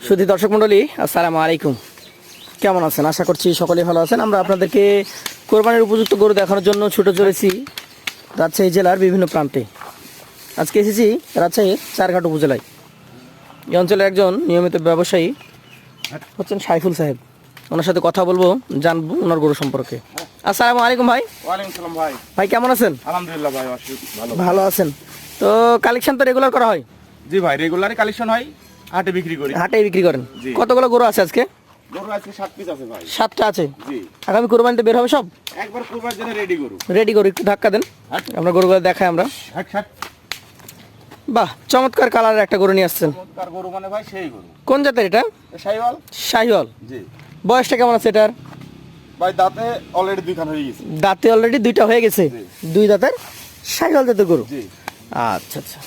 সুধী দর্শক মণ্ডলী, আসসালামু আলাইকুম। কেমন আছেন? আশা করছি সকলেই ভালো আছেন। আমরা আপনাদেরকে কোরবানির উপযুক্ত গরু দেখানোর জন্য ছুটে চলেছি রাজশাহী জেলার বিভিন্ন প্রান্তে। আজকে এসেছি রাজশাহীর চারঘাট উপজেলায়। এই অঞ্চলের একজন নিয়মিত ব্যবসায়ী হচ্ছেন সাইফুল সাহেব। ওনার সাথে কথা বলবো, জানবো ওনার গরু সম্পর্কে। আসসালামু আলাইকুম ভাই। ওয়ালাইকুম সালাম ভাই। ভাই কেমন আছেন? আলহামদুলিল্লাহ ভাই, ভালো আছেন তো? কালেকশন তো রেগুলার করা হয়? জি ভাই, রেগুলারই কালেকশন হয়, হাটে বিক্রি করি। হাটে বিক্রি করেন? জি। কতগুলো গরু আছে আজকে? গরু আজকে 7 পিস আছে ভাই। 7টা আছে। জি। আগামী কোরবানিতে বের হবে সব? একবার কুরবানির জন্য রেডি গরু। রেডি গরু একটু ধাক্কা দেন, আমরা গরুগুলো দেখাই। আমরা হাট হাট। বাহ, চমৎকার কালারের একটা গরু নিয়ে আসছেন। চমৎকার গরু মানে ভাই সেই গরু। কোন জাতের এটা? শাহিওয়াল। শাহিওয়াল। জি। বয়সটা কেমন আছে এটার? ভাই দাঁতে অলরেডি 2 খান হয়ে গেছে। দাঁতে অলরেডি 2টা হয়ে গেছে। জি। 2 দাঁতের শাহিওয়াল জাতের গরু। জি। আচ্ছা আচ্ছা,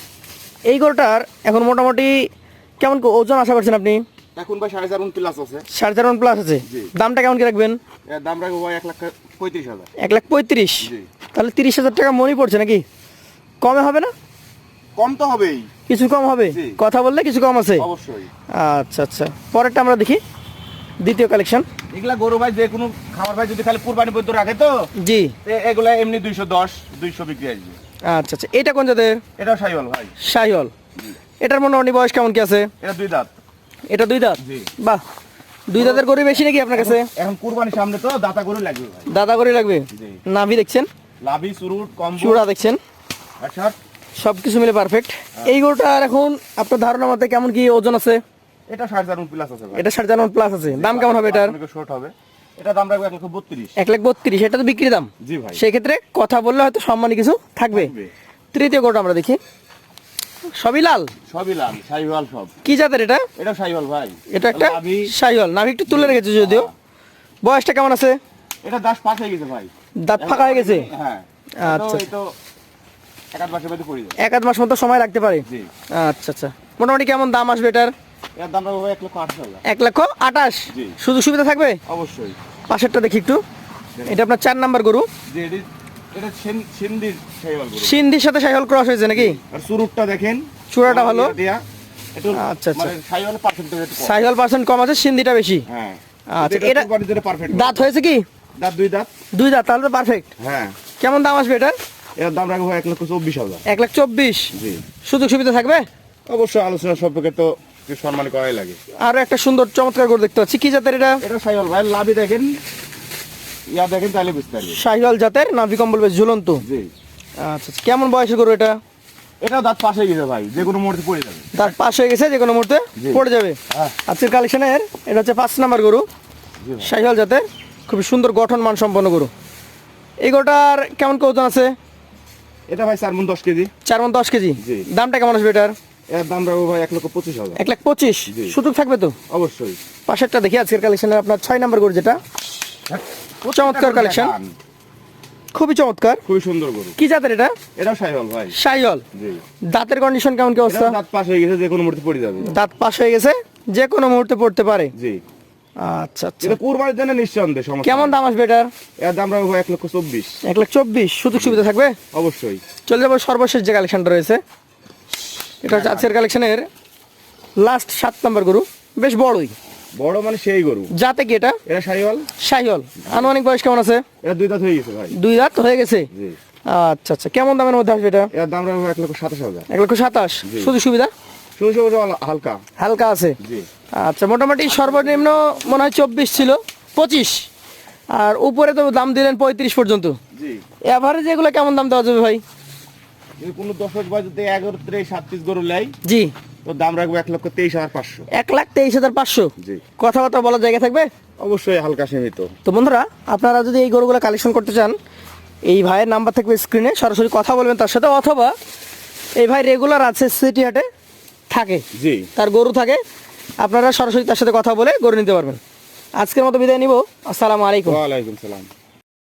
এই গরুটার এখন মোটামুটি কেমন ওজন আশা করছেন আপনি? এখন ভাই 4.5 প্লাস আছে। 4.5 প্লাস আছে। জি। দামটা কেমন কি রাখবেন? এর দাম রাখবো ভাই 1,35,000। 1,35,000? জি। তাহলে 30,000 টাকা মনে পড়ছে নাকি? কমে হবে না? কম তো হবেই। কিছু কম হবে? জি। কথা বললে কিছু কম আছে? অবশ্যই। আচ্ছা আচ্ছা, পরেরটা আমরা দেখি, দ্বিতীয় কালেকশন। এগুলা গরু ভাই যে কোনো খামার ভাই যদি খালি কুরবানি পর্যন্ত রাখে তো জি, এগুলা এমনি 210 200 বিক্রি আসবে। আচ্ছা আচ্ছা, এটা কোন জাতের? এটাও শাহিওয়াল ভাই। শাহিওয়াল। এটার মোটামুটি বয়স কেমন কি আছে? এটা 2 দাঁত। এটা 2 দাঁত? জি। বাহ, 2 দাঁতের গরু বেশি নাকি আপনার কাছে? এখন কুরবানির সামনে তো দাতা গরু লাগবে ভাই। দাদা গরু লাগবে। জি। নাভি দেখছেন, লাভি সুরুট কম্বো চূড়া দেখছেন, আচ্ছা। সব কিছু মিলে পারফেক্ট। এই গরুটার এখন আপনার ধারণা মতে কেমন কি ওজন আছে? এটা 4.5 প্লাস আছে ভাই। এটা 4.5 প্লাস আছে। দাম কেমন হবে এটার? শর্ট হবে। এটা দাম রাখবো 1,32,000। 1,32,000? এটা তো বিক্রি দাম। জি ভাই। সেই ক্ষেত্রে কথা বললে হয়তো সম্মানী কিছু থাকবে। তৃতীয় গরুটা আমরা দেখি, সবই লাল। সবই লাল, শাহিওয়াল সব। কি জাতের এটা? এটা শাহিওয়াল ভাই। এটা একটা লাভি। শাহিওয়াল। নাভি একটু তুলে রেখেছে যদিও। বয়সটা কেমন আছে? এটা 10 পাস হয়ে গেছে ভাই। দাঁত ফাঁকা হয়ে গেছে? হ্যাঁ। আচ্ছা। এই তো 1 মাসের মধ্যে পড়ে যাবে। 1 মাস মতো সময় লাগতে পারে। জি। আচ্ছা আচ্ছা, মোটামুটি কেমন দাম আসবে এটার? এর দাম রাখবো ভাই 1,28,000। 1,28,000? জি। শুধু সুবিধা থাকবে? অবশ্যই। পাশেরটা দেখি একটু, এটা আপনার 4 নাম্বার গরু। জি। এটা সিন্ধির শাহিওয়াল গরু। সিন্ধির সাথে শাহিওয়াল ক্রস হয়েছে নাকি? আর সুরুটটা দেখেন, চূড়াটা ভালো। একটু আচ্ছা, আচ্ছা। মানে শাহিওয়ালের পার্সেন্টেজ একটু কম। শাহিওয়াল পার্সেন্ট কম আছে, সিন্ধিটা বেশি। হ্যাঁ। আচ্ছা, এটা কুরবানির জন্য পারফেক্ট। দাঁত হয়েছে কি? দাঁত 2 দাঁত। 2 দাঁত, তাহলে তো পারফেক্ট। হ্যাঁ। কেমন দাম আসবে এটার? এর দাম রাখবো 1,24,000। 1,24,000? জি। সুযোগ সুবিধা থাকবে? অবশ্যই, আলোচনা সম্পর্কে তো কিছু সম্মান করাই লাগে। আরো একটা সুন্দর চমৎকার গরু দেখতে পাচ্ছি, কি জাতের এটা? এটা শাহিওয়াল ভাই, লাভি দেখেন, ইয়া দেখেন, তাহলে বুঝতে পারবেন। শাহিওয়াল জাতের, নাভি কম্বল বেশ ঝুলন্ত। জি। আচ্ছা আচ্ছা, কেমন বয়সের গরু এটা? এটাও দাঁত পাশে গেছে ভাই, যে কোনো মুহূর্তে পড়ে যাবে। তার পাশ হয়ে গেছে, যে কোনো মুহূর্তে জি। পড়ে যাবে। হ্যাঁ। আজকের কালেকশনের এটা হচ্ছে 5 নাম্বার গরু, জি ভাই। শাহিওয়াল জাতের, খুবই সুন্দর গঠন মান সম্পন্ন গরু। এই গরুটার কেমন কি ওজন আছে? এটা ভাই 4 মণ 10 কেজি। 4 মণ 10 কেজি? জি। দামটা কেমন আসবে এটার? এর দাম রাখবো ভাই 1,25,000। 1,25,000? জি। সুযোগ থাকবে তো? অবশ্যই। পাশেরটা দেখি, আজকের কালেকশনের আপনার 6 নাম্বার গরু, যেটা চমৎকার কালেকশন, খুবই চমৎকার। খুবই সুন্দর গরু। কি জাতের এটা? এটাও শাহিওয়াল ভাই। শাহিওয়াল। জি। দাঁতের কন্ডিশন কেমন কি অবস্থা? এটাও দাঁত পাশে হয়ে গেছে, যে কোনো মুহূর্তে পড়ে যাবে। দাঁত পাশ হয়ে গেছে, যে কোনো মুহূর্তে পড়তে পারে। জি। আচ্ছা আচ্ছা, এটা কুরবানির জন্য নিঃসন্দেহে সমস্যা। কেমন দাম আসবে এটার? এর দাম রাখবো 1,24,000। 1,24,000? সুযোগ সুবিধা থাকবে? অবশ্যই। চলে যাবো সর্বশেষ যে কালেকশনটা রয়েছে, এটা হচ্ছে আজকের কালেকশনের লাস্ট 7 নাম্বার গরু, বেশ বড়ই। বড় মানে সেই গরু। যাতে কি এটা? এটা শাহিওয়াল। শাহিওয়াল। আনুমানিক বয়স কেমন আছে? এটা 2 দাঁত হয়ে গেছে ভাই। 2 দাঁত হয়ে গেছে? জি। আচ্ছা আচ্ছা, কেমন দামের মধ্যে আসবে এটা? এর দাম রাখবো 1,27,000। 1,27,000? জি। সুযোগ সুবিধা শুধু শুধু হালকা। হালকা আছে? জি। আচ্ছা, মোটামুটি সর্বনিম্ন মনে হয় 24 ছিল, 25, আর উপরে তো দাম দিলেন 35 পর্যন্ত। জি। এভারেজ এগুলো কেমন দাম দেওয়া যাবে ভাই? যদি কোনো দর্শক ভাই যদি 11 থেকে 7 পিস গরু লেয়, জি। তো দাম রাখবো 1,23,500। 1,23,500? জি। কথাবার্তা বলার জায়গা থাকবে? অবশ্যই হালকা সীমিত। তো বন্ধুরা, আপনারা যদি এই গরুগুলো কালেকশন করতে চান, এই ভাইয়ের নাম্বার থাকবে স্ক্রিনে, সরাসরি কথা বলবেন তার সাথে, অথবা এই ভাই রেগুলার আছে সিটি হাটে থাকে, জি। তার গরু থাকে, আপনারা সরাসরি তার সাথে কথা বলে গরু নিতে পারবেন। আজকের মতো বিদায় নিব। আসসালামু আলাইকুম। ওয়ালাইকুম সালাম।